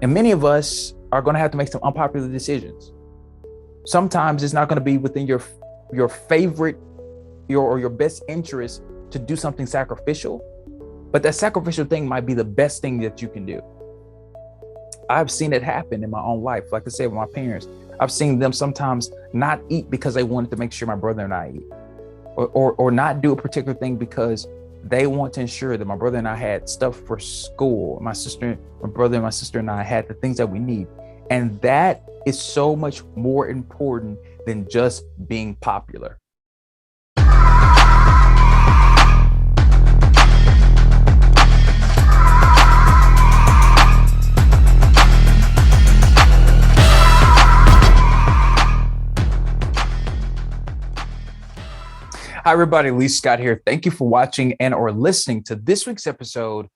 And many of us are going to have to make some unpopular decisions. Sometimes it's not going to be within your favorite your best interest to do something sacrificial, but that sacrificial thing might be the best thing that you can do. I've seen it happen in my own life. Like I said, with my parents, I've seen them sometimes not eat because they wanted to make sure my brother and I eat, or not do a particular thing because they want to ensure that my brother and I had stuff for school. My brother and my sister and I had the things that we need. And that is so much more important than just being popular. Hi, everybody. Lee Scott here. Thank you for watching and or listening to this week's episode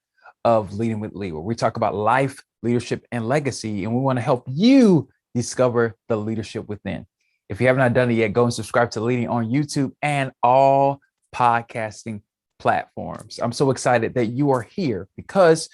of Leading with Lee, where we talk about life, leadership, and legacy, and we want to help you discover the leadership within. If you have not done it yet, go and subscribe to Leading on YouTube and all podcasting platforms. I'm so excited that you are here because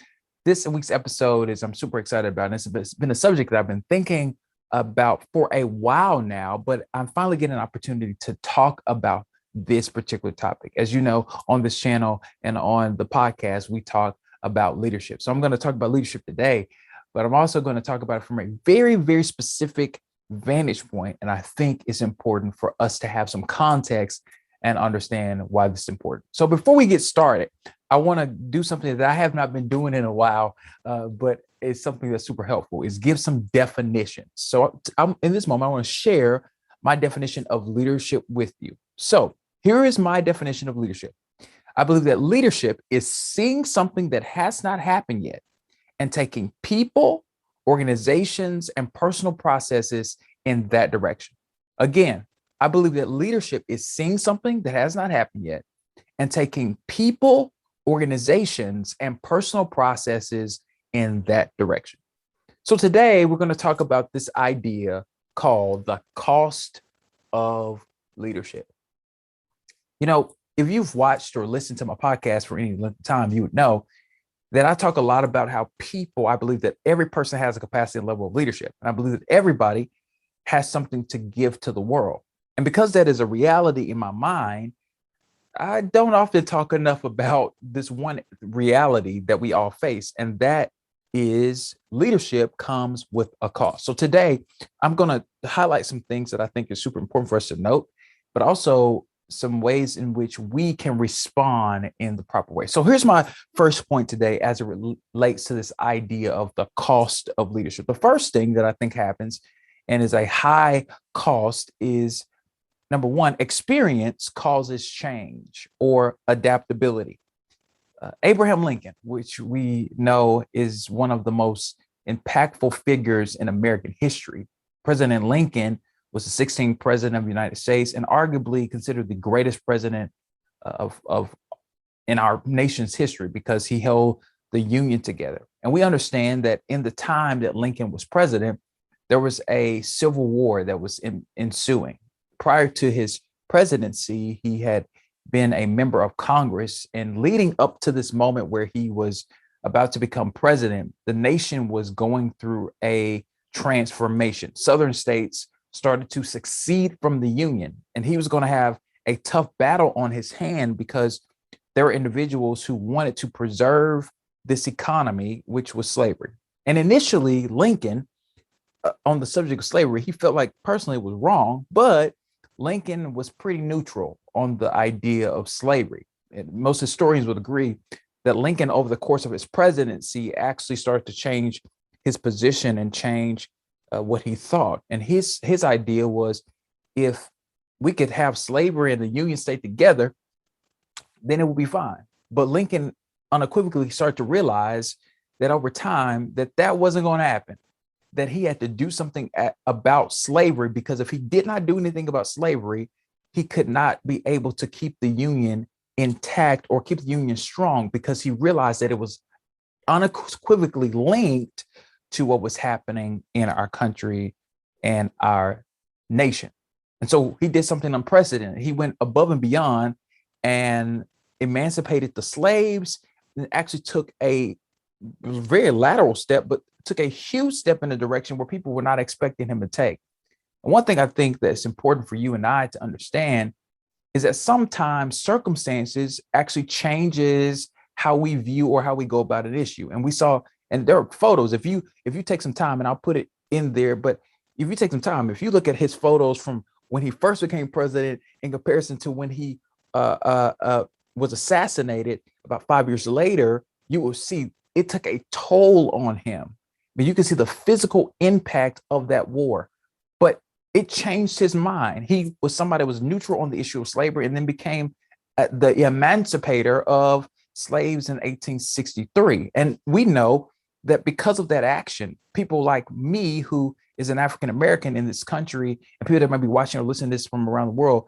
this week's episode I'm super excited about. And it's been a subject that I've been thinking about for a while now, but I'm finally getting an opportunity to talk about this particular topic. As you know, on this channel and on the podcast, we talk about leadership. So I'm going to talk about leadership today, but I'm also going to talk about it from a very, very specific vantage point. And I think it's important for us to have some context and understand why this is important. So before we get started, I want to do something that I have not been doing in a while, but it's something that's super helpful, is give some definitions. So in this moment, I want to share my definition of leadership with you. So here is my definition of leadership. I believe that leadership is seeing something that has not happened yet and taking people, organizations, and personal processes in that direction. Again, I believe that leadership is seeing something that has not happened yet and taking people, organizations, and personal processes in that direction. So today we're going to talk about this idea called the cost of leadership. You know, if you've watched or listened to my podcast for any length of time, you would know that I talk a lot about how I believe that every person has a capacity and level of leadership. And I believe that everybody has something to give to the world. And because that is a reality in my mind, I don't often talk enough about this one reality that we all face, and that is leadership comes with a cost. So today, I'm going to highlight some things that I think is super important for us to note, but also some ways in which we can respond in the proper way. So here's my first point today as it relates to this idea of the cost of leadership. The first thing that I think happens and is a high cost is, number one, experience causes change or adaptability. Abraham Lincoln, which we know is one of the most impactful figures in American history. President Lincoln was the 16th president of the United States and arguably considered the greatest president in our nation's history because he held the Union together. And we understand that in the time that Lincoln was president, there was a civil war that was ensuing. Prior to his presidency, he had been a member of Congress, and leading up to this moment where he was about to become president, the nation was going through a transformation. Southern states started to secede from the Union, and he was going to have a tough battle on his hand because there were individuals who wanted to preserve this economy, which was slavery. And initially, Lincoln, on the subject of slavery, he felt like personally it was wrong, but Lincoln was pretty neutral on the idea of slavery. And most historians would agree that Lincoln, over the course of his presidency, actually started to change his position and change what he thought. And his idea was, if we could have slavery and the Union state together, then it would be fine. But Lincoln unequivocally started to realize that over time that wasn't going to happen, that he had to do something about slavery, because if he did not do anything about slavery, he could not be able to keep the Union intact or keep the Union strong, because he realized that it was unequivocally linked to what was happening in our country and our nation. And so he did something unprecedented. He went above and beyond and emancipated the slaves, and actually took a it was a very lateral step, but took a huge step in a direction where people were not expecting him to take. And one thing I think that's important for you and I to understand is that sometimes circumstances actually changes how we view or how we go about an issue. And we saw, and there are photos. If you take some time, and I'll put it in there, but if you take some time, if you look at his photos from when he first became president in comparison to when he was assassinated about 5 years later, you will see it took a toll on him. But you can see the physical impact of that war. But it changed his mind. He was somebody that was neutral on the issue of slavery and then became the emancipator of slaves in 1863. And we know that because of that action, people like me, who is an African American in this country, and people that might be watching or listening to this from around the world,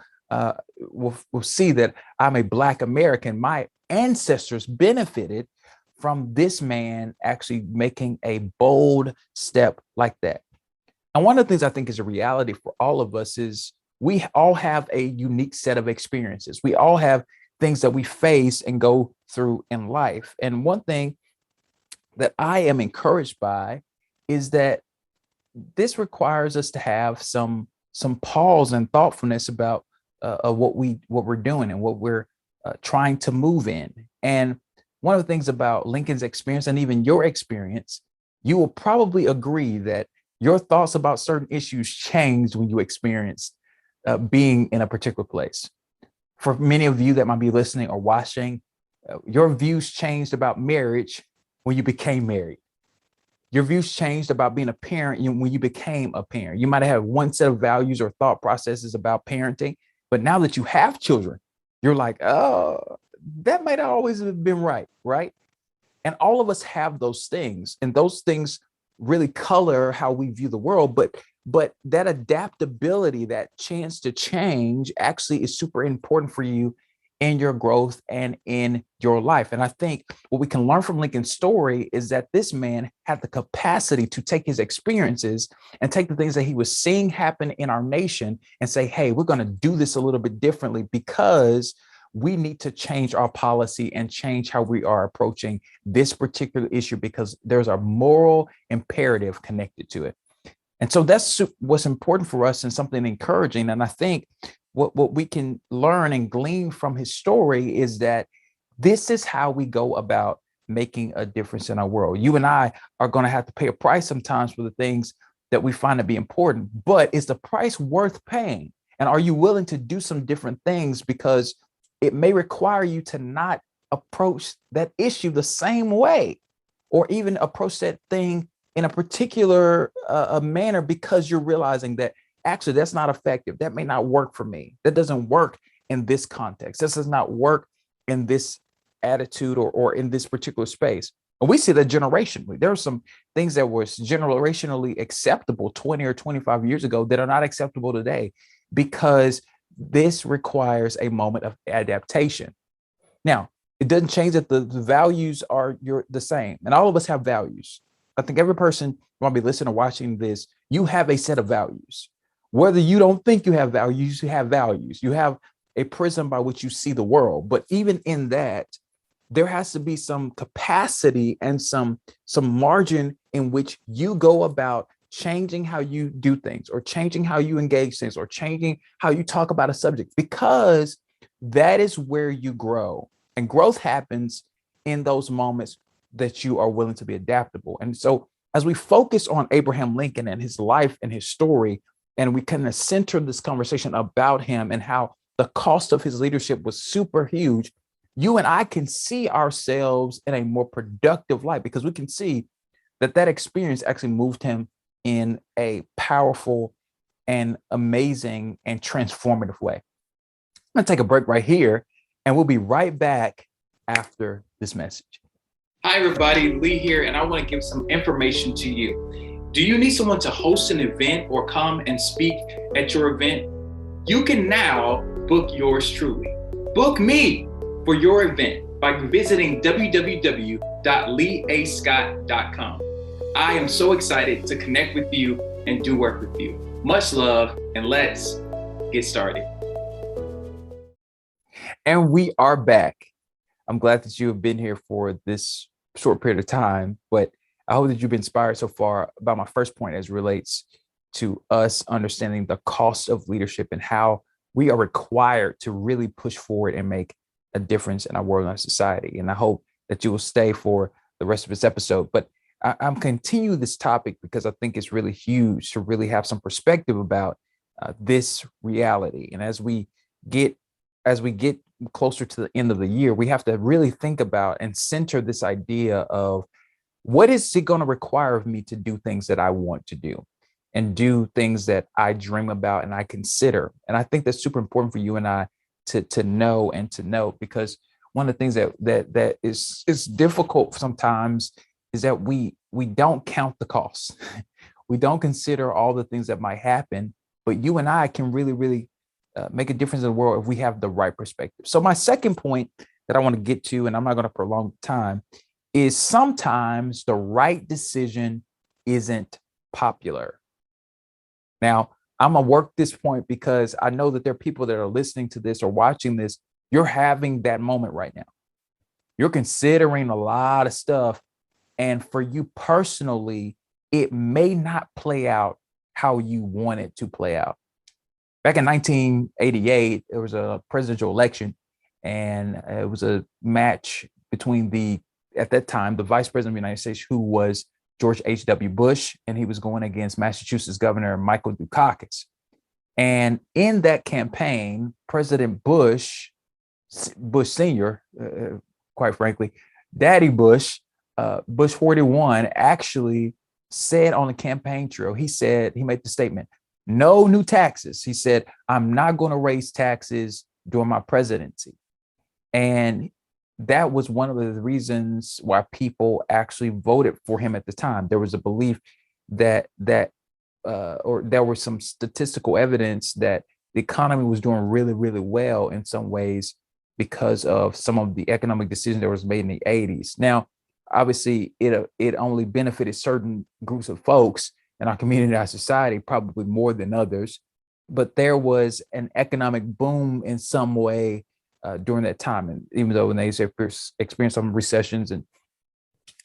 will see that I'm a Black American. My ancestors benefited from this man actually making a bold step like that. And one of the things I think is a reality for all of us is we all have a unique set of experiences. We all have things that we face and go through in life. And one thing that I am encouraged by is that this requires us to have some pause and thoughtfulness about what we're doing and what we're trying to move in. And one of the things about Lincoln's experience and even your experience, you will probably agree that your thoughts about certain issues changed when you experienced being in a particular place. For many of you that might be listening or watching, your views changed about marriage when you became married. Your views changed about being a parent when you became a parent. You might have had one set of values or thought processes about parenting, but now that you have children, you're like, oh, that might not always have been right, right? And all of us have those things, and those things really color how we view the world. But that adaptability, that chance to change, actually is super important for you in your growth and in your life. And I think what we can learn from Lincoln's story is that this man had the capacity to take his experiences and take the things that he was seeing happen in our nation and say, hey, we're going to do this a little bit differently because we need to change our policy and change how we are approaching this particular issue because there's a moral imperative connected to it. And so that's what's important for us and something encouraging. And I think what we can learn and glean from his story is that this is how we go about making a difference in our world. You and I are going to have to pay a price sometimes for the things that we find to be important, but is the price worth paying? And are you willing to do some different things? Because it may require you to not approach that issue the same way, or even approach that thing in a particular manner because you're realizing that actually that's not effective. That may not work for me. That doesn't work in this context. This does not work in this attitude or in this particular space. And we see that generationally. There are some things that were generationally acceptable 20 or 25 years ago that are not acceptable today because this requires a moment of adaptation. Now, it doesn't change that the values are the same, and all of us have values. I think every person who might be listening or watching this, you have a set of values. Whether you don't think you have values, you have values. You have a prism by which you see the world. But even in that, there has to be some capacity and some margin in which you go about changing how you do things, or changing how you engage things, or changing how you talk about a subject, because that is where you grow. And growth happens in those moments that you are willing to be adaptable. And so as we focus on Abraham Lincoln and his life and his story, and we kind of center this conversation about him and how the cost of his leadership was super huge, you and I can see ourselves in a more productive light, because we can see that experience actually moved him in a powerful and amazing and transformative way. I'm going to take a break right here, and we'll be right back after this message. Hi, everybody. Lee here, and I want to give some information to you. Do you need someone to host an event or come and speak at your event? You can now book yours truly. Book me for your event by visiting www.leeascott.com. I am so excited to connect with you and do work with you. Much love, and let's get started. And we are back. I'm glad that you have been here for this short period of time, but I hope that you've been inspired so far about my first point as relates to us understanding the cost of leadership and how we are required to really push forward and make a difference in our world and our society. And I hope that you will stay for the rest of this episode. But I'm continuing this topic because I think it's really huge to really have some perspective about this reality. And get as we get closer to the end of the year, we have to really think about and center this idea of what is it going to require of me to do things that I want to do and do things that I dream about and I consider. And I think that's super important for you and I to know and to note, because one of the things that is difficult sometimes is that we don't count the costs. We don't consider all the things that might happen, but you and I can really make a difference in the world if we have the right perspective. So my second point that I want to get to, and I'm not going to prolong time, is sometimes the right decision isn't popular. Now, I'm going to work this point because I know that there are people that are listening to this or watching this. You're having that moment right now. You're considering a lot of stuff. And for you personally, it may not play out how you want it to play out. Back in 1988, there was a presidential election, and it was a match between at that time, the vice president of the United States, who was George H.W. Bush, and he was going against Massachusetts Governor Michael Dukakis. And in that campaign, President Bush Sr., quite frankly, Daddy Bush, Bush 41, actually said on the campaign trail, he made the statement, no new taxes. He said, I'm not going to raise taxes during my presidency. And that was one of the reasons why people actually voted for him at the time. There was a belief that or there was some statistical evidence that the economy was doing really well in some ways because of some of the economic decisions that was made in the 80s. Now, obviously, it only benefited certain groups of folks in our community and our society, probably more than others. But there was an economic boom in some way during that time. And even though when they experienced some recessions and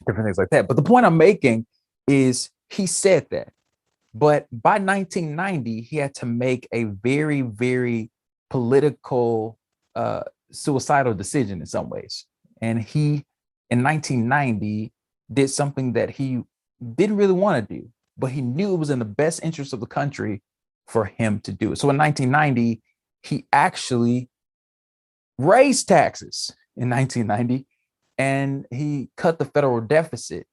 different things like that. But the point I'm making is he said that. But by 1990, he had to make a very political, suicidal decision in some ways. And he, in 1990, did something that he didn't really want to do, but he knew it was in the best interest of the country for him to do it. So in 1990, he actually raised taxes in 1990, and he cut the federal deficit.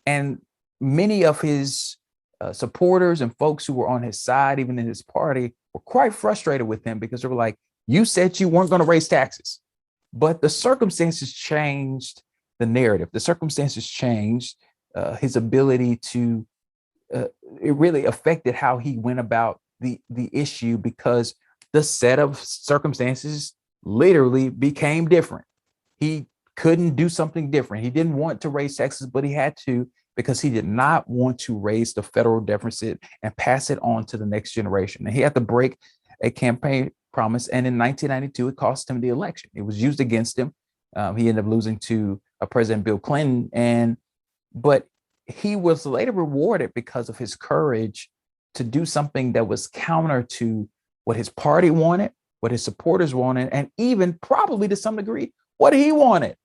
And many of his supporters and folks who were on his side, even in his party, were quite frustrated with him because they were like, you said you weren't going to raise taxes. But the circumstances changed the narrative. The circumstances changed his ability to, it really affected how he went about the issue, because the set of circumstances literally became different. He couldn't do something different. He didn't want to raise taxes, but he had to, because he did not want to raise the federal deficit and pass it on to the next generation. And he had to break a campaign promise. And in 1992, it cost him the election. It was used against him. He ended up losing to President Bill Clinton. But he was later rewarded because of his courage to do something that was counter to what his party wanted, what his supporters wanted, and even probably to some degree, what he wanted.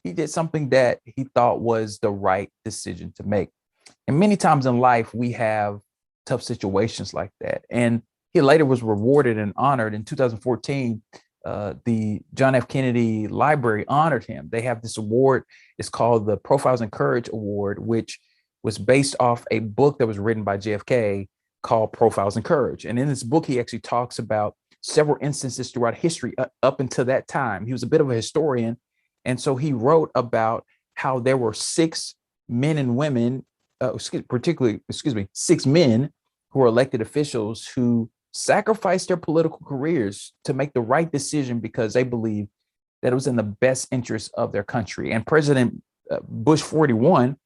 He did something that he thought was the right decision to make. And many times in life, we have tough situations like that. And he later was rewarded and honored. In 2014, the John F. Kennedy Library honored him. They have this award. It's called the Profiles in Courage Award, which was based off a book that was written by JFK called Profiles in Courage. And in this book, he actually talks about several instances throughout history up until that time. He was a bit of a historian. And so he wrote about how there were 6 men and women, particularly 6 men who were elected officials who sacrificed their political careers to make the right decision because they believed that it was in the best interest of their country. And President Bush 41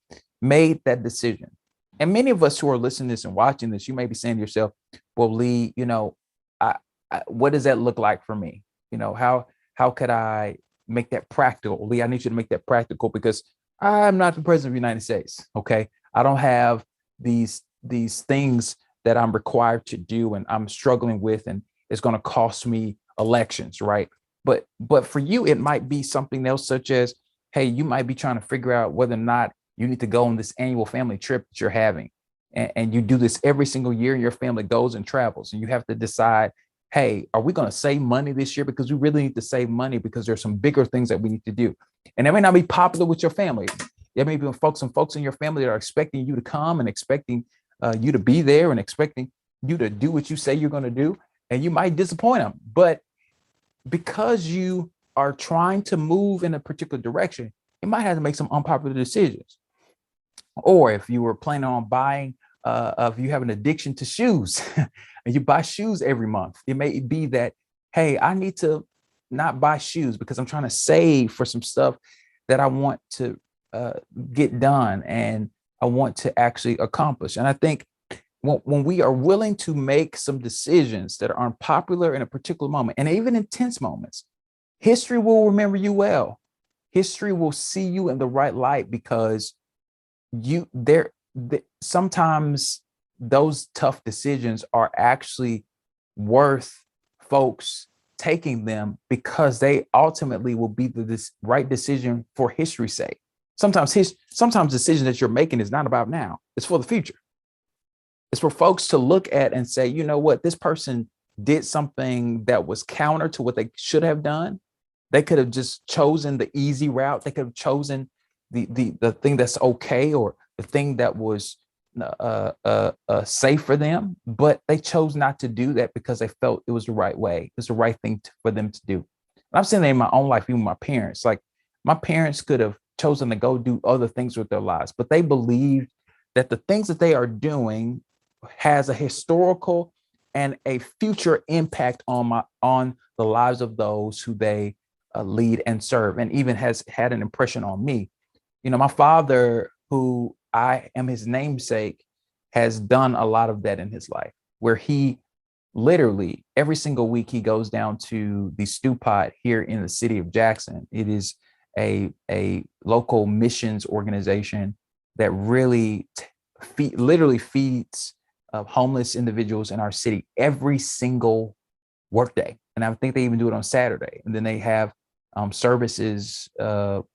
made that decision. And many of us who are listening to this and watching this, you may be saying to yourself, well, Lee, what does that look like for me? How could I make that practical? Lee, I need you to make that practical, because I'm not the president of the United States. Okay. I don't have these things that I'm required to do and I'm struggling with, and it's going to cost me elections, right? But for you, it might be something else, such as, hey, you might be trying to figure out whether or not you need to go on this annual family trip that you're having. And you do this every single year, and your family goes and travels, and you have to decide, hey, are we going to save money this year? Because we really need to save money because there's some bigger things that we need to do. And it may not be popular with your family. There may be some folks in your family that are expecting you to come and expecting you to be there and expecting you to do what you say you're going to do. And you might disappoint them. But because you are trying to move in a particular direction, you might have to make some unpopular decisions. Or if you were planning on buying, if you have an addiction to shoes and you buy shoes every month, it may be that, hey, I need to not buy shoes because I'm trying to save for some stuff that I want to uh, get done and I want to actually accomplish. And I think when we are willing to make some decisions that are unpopular in a particular moment, and even intense moments, history will remember you well. History will see you in the right light because you there sometimes those tough decisions are actually worth folks taking them because they ultimately will be this right decision for history's sake. Sometimes decisions that you're making is not about now, it's for the future. It's for folks to look at and say, you know what, this person did something that was counter to what they should have done. They could have just chosen the easy route. They could have chosen the thing that's okay, or the thing that was safe for them, but they chose not to do that because they felt it was the right way. It was the right thing for them to do. And I'm saying that in my own life, even my parents, like my parents could have chosen to go do other things with their lives, but they believed that the things that they are doing has a historical and a future impact on the lives of those who they lead and serve, and even has had an impression on me. You know, my father, who I am his namesake, has done a lot of that in his life, where he literally every single week he goes down to the stew pot here in the city of Jackson. It is a local missions organization that really literally feeds homeless individuals in our city every single workday. And I think they even do it on Saturday. And then they have services, so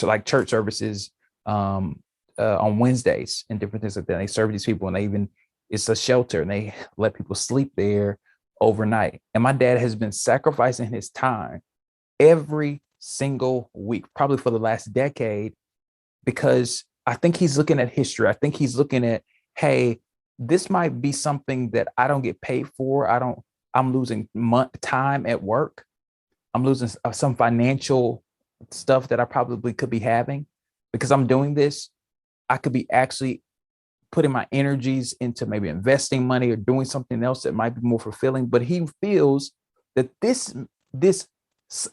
like church services on Wednesdays and different things like that. They serve these people, and it's a shelter, and they let people sleep there overnight. And my dad has been sacrificing his time every single week, probably for the last decade, because I think he's looking at history. I think he's looking at, hey, this might be something that I don't get paid for. I'm losing time at work. I'm losing some financial stuff that I probably could be having because I'm doing this. I could be actually putting my energies into maybe investing money or doing something else that might be more fulfilling. But he feels that this,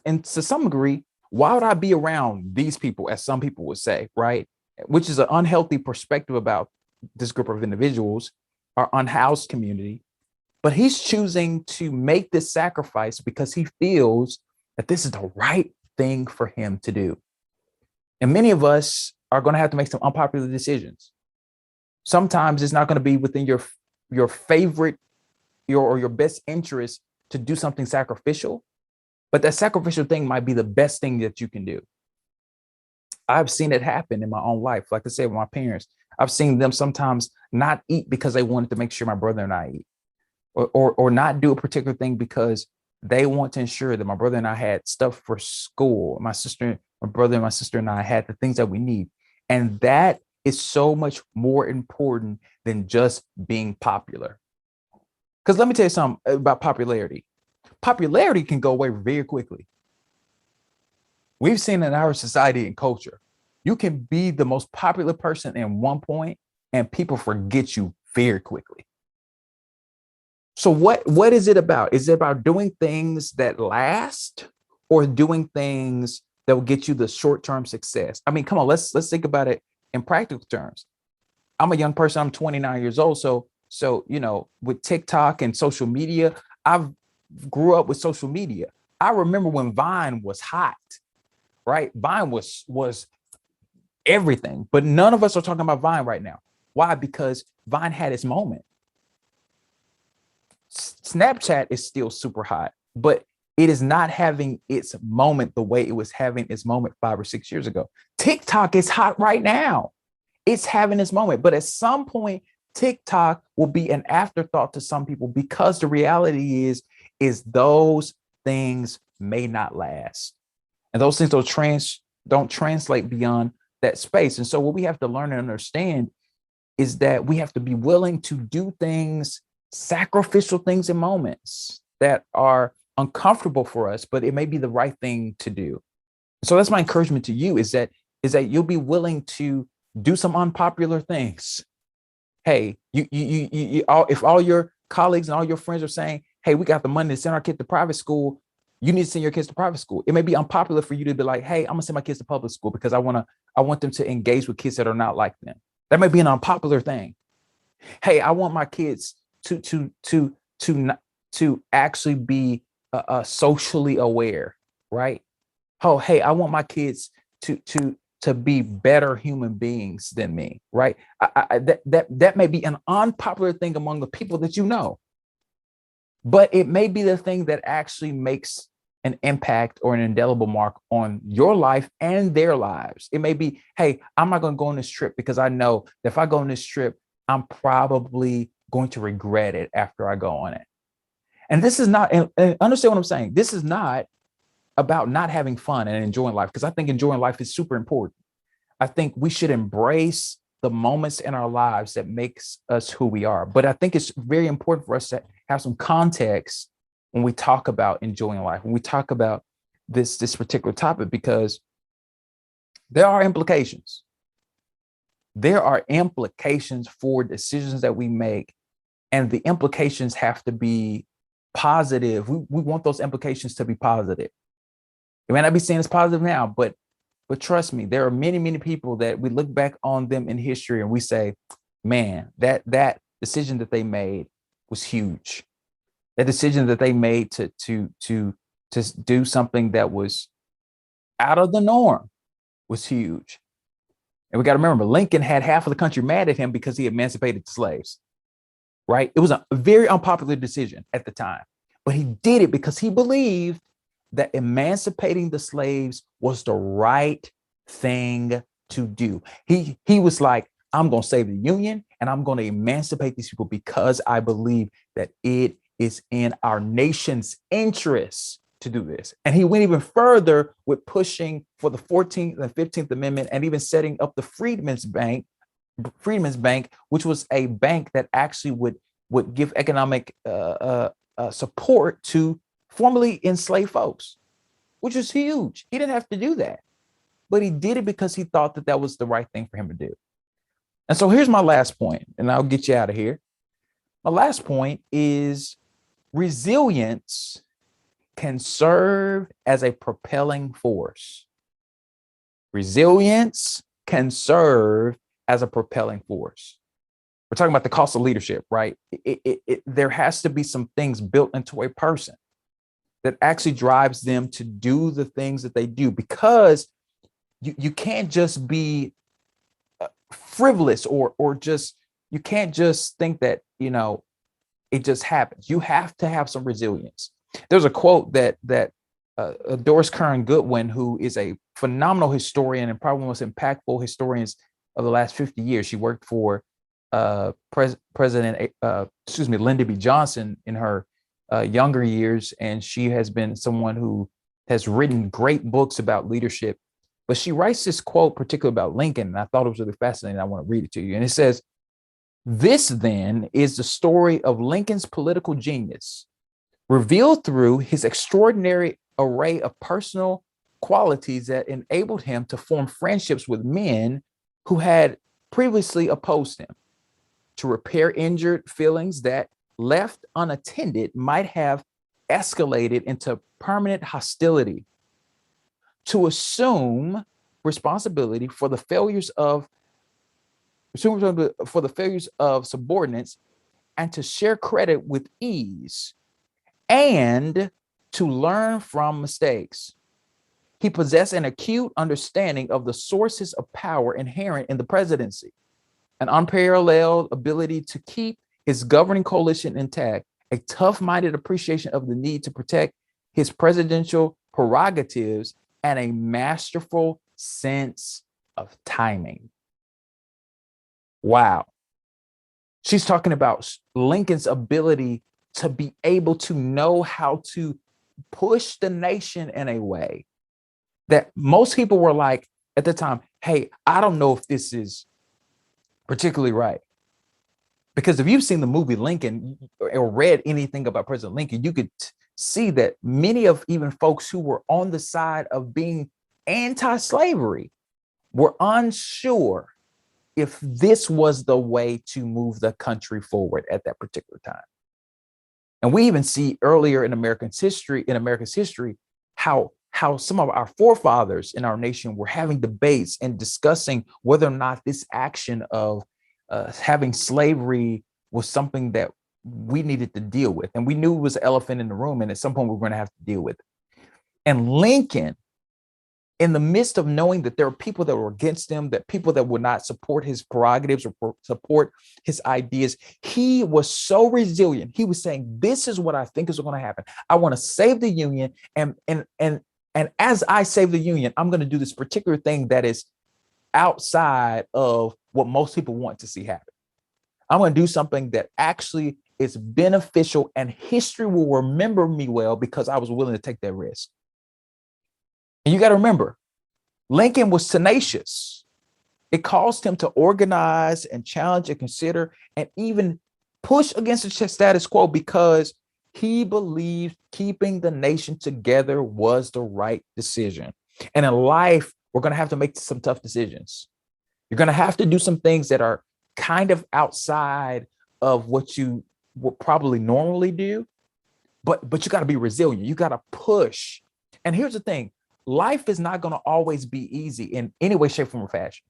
and to some degree, why would I be around these people, as some people would say, right? Which is an unhealthy perspective about this group of individuals, our unhoused community. But he's choosing to make this sacrifice because he feels that this is the right thing for him to do. And many of us are going to have to make some unpopular decisions. Sometimes it's not going to be within your favorite, your best interest to do something sacrificial, but that sacrificial thing might be the best thing that you can do. I've seen it happen in my own life. Like I said, with my parents, I've seen them sometimes not eat because they wanted to make sure my brother and I eat, or not do a particular thing because they want to ensure that my brother and I had stuff for school. My brother and my sister and I had the things that we need. And that is so much more important than just being popular. Because let me tell you something about popularity. Popularity can go away very quickly. We've seen in our society and culture, you can be the most popular person in one point and people forget you very quickly. So what is it about? Is it about doing things that last, or doing things that will get you the short-term success? I mean, come on, let's think about it in practical terms. I'm a young person. I'm 29 years old. So you know, with TikTok and social media, I've grew up with social media. I remember when Vine was hot, right? Vine was everything. But none of us are talking about Vine right now. Why? Because Vine had its moment. Snapchat is still super hot, but it is not having its moment the way it was having its moment 5 or 6 years ago. TikTok is hot right now. It's having its moment, but at some point, TikTok will be an afterthought to some people, because the reality is those things may not last, and those things don't translate beyond that space. And so what we have to learn and understand is that we have to be willing to do things, sacrificial things in moments that are uncomfortable for us, but it may be the right thing to do. So that's my encouragement to you, is that you'll be willing to do some unpopular things. Hey, if all your colleagues and all your friends are saying, hey, we got the money to send our kid to private school, you need to send your kids to private school. It may be unpopular for you to be like, hey, I'm gonna send my kids to public school because I want them to engage with kids that are not like them. That may be an unpopular thing. Hey, I want my kids to actually be socially aware, right? Oh, hey, I want my kids to be better human beings than me, right? That may be an unpopular thing among the people that you know, but it may be the thing that actually makes an impact or an indelible mark on your life and their lives. It may be, hey, I'm not going to go on this trip because I know that if I go on this trip, I'm probably going to regret it after I go on it. And this is not, and understand what I'm saying. This is not about not having fun and enjoying life, because I think enjoying life is super important. I think we should embrace the moments in our lives that makes us who we are. But I think it's very important for us to have some context when we talk about enjoying life, when we talk about this particular topic, because there are implications. There are implications for decisions that we make, and the implications have to be positive. We want those implications to be positive. It may not be seen as positive now, but trust me, there are many people that we look back on them in history and we say, man, that decision that they made was huge. That decision that they made to do something that was out of the norm was huge. And we got to remember, Lincoln had half of the country mad at him because he emancipated the slaves, right? It was a very unpopular decision at the time, but he did it because he believed that emancipating the slaves was the right thing to do. He was like, I'm going to save the Union and I'm going to emancipate these people because I believe that it is in our nation's interests to do this. And he went even further with pushing for the 14th and 15th Amendment, and even setting up the Freedmen's Bank, which was a bank that actually would give economic support to formerly enslaved folks, which is huge. He didn't have to do that, but he did it because he thought that that was the right thing for him to do. And so here's my last point, and I'll get you out of here. My last point is resilience can serve as a propelling force. Resilience can serve as a propelling force. We're talking about the cost of leadership, right? There has to be some things built into a person that actually drives them to do the things that they do, because you can't just be frivolous or just, you can't just think that, it just happens. You have to have some resilience. There's a quote that Doris Kearns Goodwin, who is a phenomenal historian and probably one of the most impactful historians of the last 50 years. She worked for President Lyndon B. Johnson in her younger years, and she has been someone who has written great books about leadership. But she writes this quote particularly about Lincoln, and I thought it was really fascinating. I want to read it to you. And it says, "This then is the story of Lincoln's political genius, revealed through his extraordinary array of personal qualities that enabled him to form friendships with men who had previously opposed him, to repair injured feelings that, left unattended, might have escalated into permanent hostility, to assume responsibility for the failures of subordinates, and to share credit with ease, and to learn from mistakes. He possessed an acute understanding of the sources of power inherent in the presidency, an unparalleled ability to keep his governing coalition intact, a tough-minded appreciation of the need to protect his presidential prerogatives, and a masterful sense of timing. Wow. She's talking about Lincoln's ability to be able to know how to push the nation in a way that most people were like at the time, hey, I don't know if this is particularly right. Because if you've seen the movie Lincoln or read anything about President Lincoln, you could see that many of even folks who were on the side of being anti-slavery were unsure if this was the way to move the country forward at that particular time. And we even see earlier in America's history, how some of our forefathers in our nation were having debates and discussing whether or not this action of having slavery was something that we needed to deal with. And we knew it was an elephant in the room, and at some point we were going to have to deal with it. And Lincoln, in the midst of knowing that there are people that were against him, that people that would not support his prerogatives or support his ideas, he was so resilient. He was saying, this is what I think is going to happen. I want to save the Union. And as I save the Union, I'm going to do this particular thing that is outside of what most people want to see happen. I'm going to do something that actually is beneficial, and history will remember me well because I was willing to take that risk. And you got to remember, Lincoln was tenacious. It caused him to organize and challenge and consider and even push against the status quo because he believed keeping the nation together was the right decision. And in life, we're going to have to make some tough decisions. You're going to have to do some things that are kind of outside of what you would probably normally do, but you got to be resilient. You got to push. And here's the thing. Life is not going to always be easy in any way, shape, form, or fashion.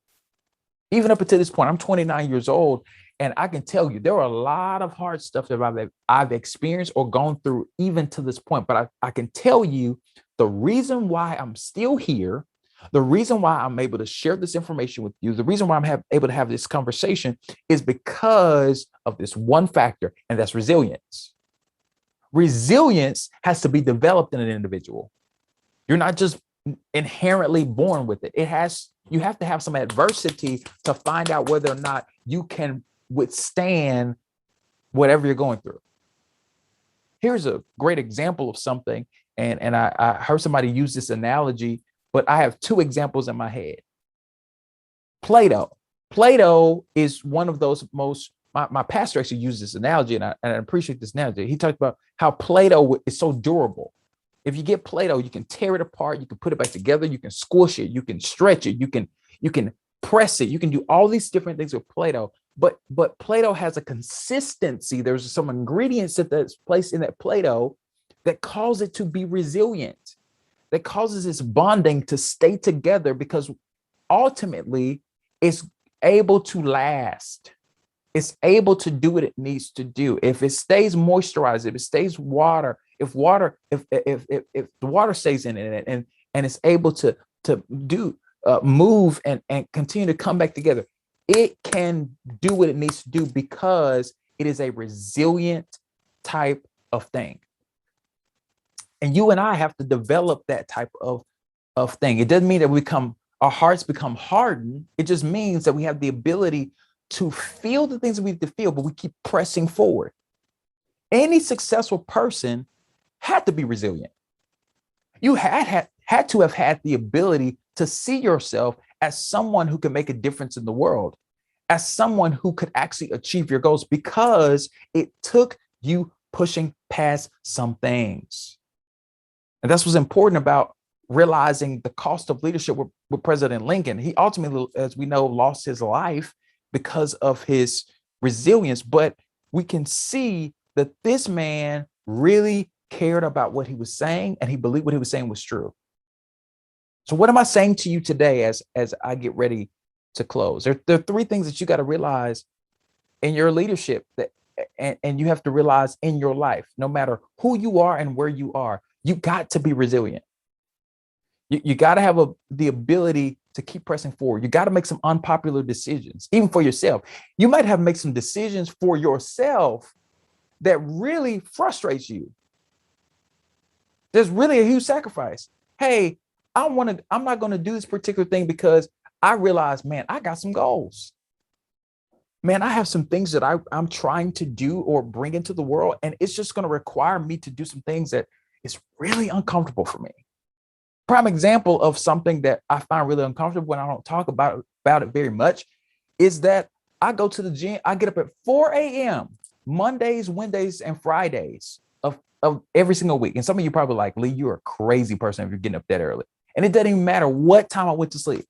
Even up until this point, I'm 29 years old, and I can tell you there are a lot of hard stuff that I've experienced or gone through even to this point. But I can tell you the reason why I'm still here, the reason why I'm able to share this information with you, the reason why I'm able to have this conversation is because of this one factor, and that's resilience. Resilience has to be developed in an individual. You're not just inherently born with it. You have to have some adversity to find out whether or not you can withstand whatever you're going through. Here's a great example of something, and I heard somebody use this analogy, but I have two examples in my head. Plato. Plato is one of those my pastor actually used this analogy, and I appreciate this analogy. He talked about how Plato is so durable. If you get Play-Doh, you can tear it apart, you can put it back together, you can squish it, you can stretch it, you can press it, you can do all these different things with Play-Doh. But Play-Doh has a consistency. There's some ingredients that's placed in that Play-Doh that cause it to be resilient, that causes its bonding to stay together because ultimately it's able to last. It's able to do what it needs to do. If it stays moisturized, if it stays water, if the water stays in it and it's able to do move and continue to come back together, it can do what it needs to do because it is a resilient type of thing. And you and I have to develop that type of thing. It doesn't mean that our hearts become hardened. It just means that we have the able to feel the things that we have to feel, but we keep pressing forward. Any successful person had to be resilient. You had to have had the ability to see yourself as someone who can make a difference in the world, as someone who could actually achieve your goals because it took you pushing past some things. And that's what's important about realizing the cost of leadership with President Lincoln. He ultimately, as we know, lost his life because of his resilience, but we can see that this man really cared about what he was saying, and he believed what he was saying was true. So what am I saying to you today as I get ready to close? There are three things that you got to realize in your leadership and you have to realize in your life, no matter who you are and where you are, you got to be resilient. You got to have the ability to keep pressing forward. You got to make some unpopular decisions, even for yourself. You might have to make some decisions for yourself that really frustrates you. There's really a huge sacrifice. Hey, I'm not going to do this particular thing because I realize, man, I got some goals. Man, I have some things that I'm trying to do or bring into the world, and it's just going to require me to do some things that is really uncomfortable for me. Prime example of something that I find really uncomfortable when I don't talk about it very much is that I go to the gym. I get up at 4 a.m. Mondays, Wednesdays, and Fridays of every single week. And some of you probably like, Lee, you're a crazy person if you're getting up that early. And it doesn't even matter what time I went to sleep.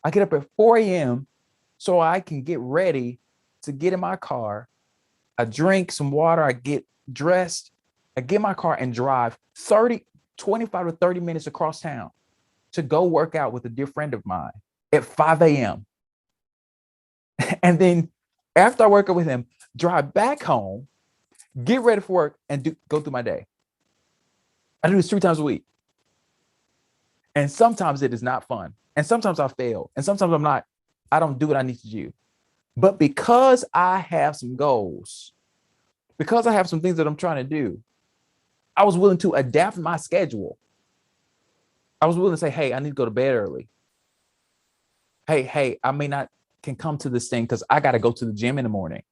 I get up at 4 a.m. so I can get ready to get in my car. I drink some water. I get dressed. I get in my car and drive 25 to 30 minutes across town to go work out with a dear friend of mine at 5 a.m. And then after I work out with him, drive back home, get ready for work, and go through my day. I do this 3 times a week. And sometimes it is not fun. And sometimes I fail. And sometimes I don't do what I need to do. But because I have some goals, because I have some things that I'm trying to do, I was willing to adapt my schedule. I was willing to say, hey, I need to go to bed early. Hey, I may not can come to this thing because I got to go to the gym in the morning.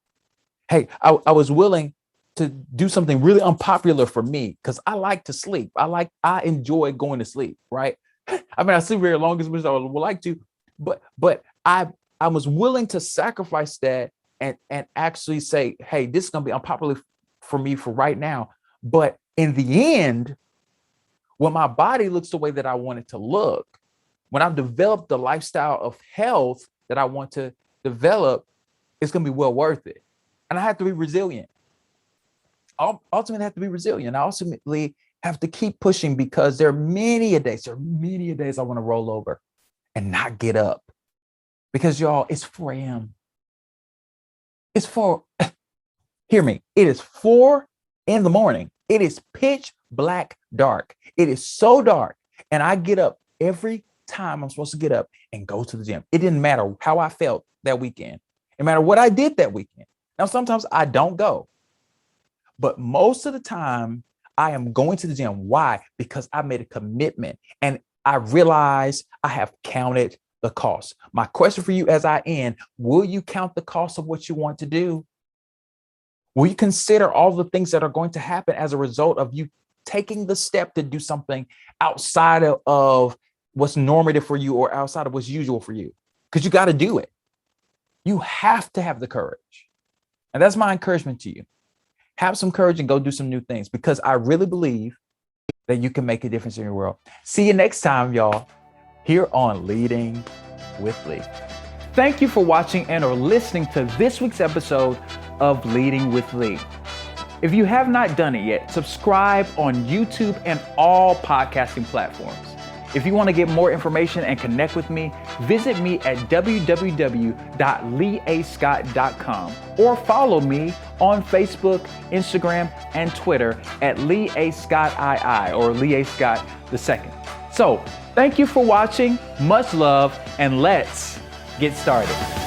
Hey, I was willing to do something really unpopular for me because I like to sleep. I enjoy going to sleep, right? I mean, I sleep very long as much as I would like to, but I was willing to sacrifice that and actually say, hey, this is going to be unpopular for me for right now. But in the end, when my body looks the way that I want it to look, when I've developed the lifestyle of health that I want to develop, it's going to be well worth it. And I have to be resilient. I ultimately have to be resilient. I ultimately have to keep pushing because there are many days I want to roll over and not get up. Because y'all, it's 4 a.m. Hear me. It is 4 in the morning. It is pitch black dark. It is so dark. And I get up every time I'm supposed to get up and go to the gym. It didn't matter how I felt that weekend. It mattered what I did that weekend. Now, sometimes I don't go. But most of the time, I am going to the gym. Why? Because I made a commitment and I realize I have counted the cost. My question for you as I end, will you count the cost of what you want to do? Will you consider all the things that are going to happen as a result of you taking the step to do something outside of what's normative for you or outside of what's usual for you? Because you got to do it. You have to have the courage. And that's my encouragement to you. Have some courage and go do some new things because I really believe that you can make a difference in your world. See you next time, y'all, here on Leading with Lee. Thank you for watching and or listening to this week's episode of Leading with Lee. If you have not done it yet, subscribe on YouTube and all podcasting platforms. If you want to get more information and connect with me, visit me at www.leeascott.com or follow me on Facebook, Instagram, and Twitter at Lee A. Scott II or Lee A. Scott II. So thank you for watching. Much love, and let's get started.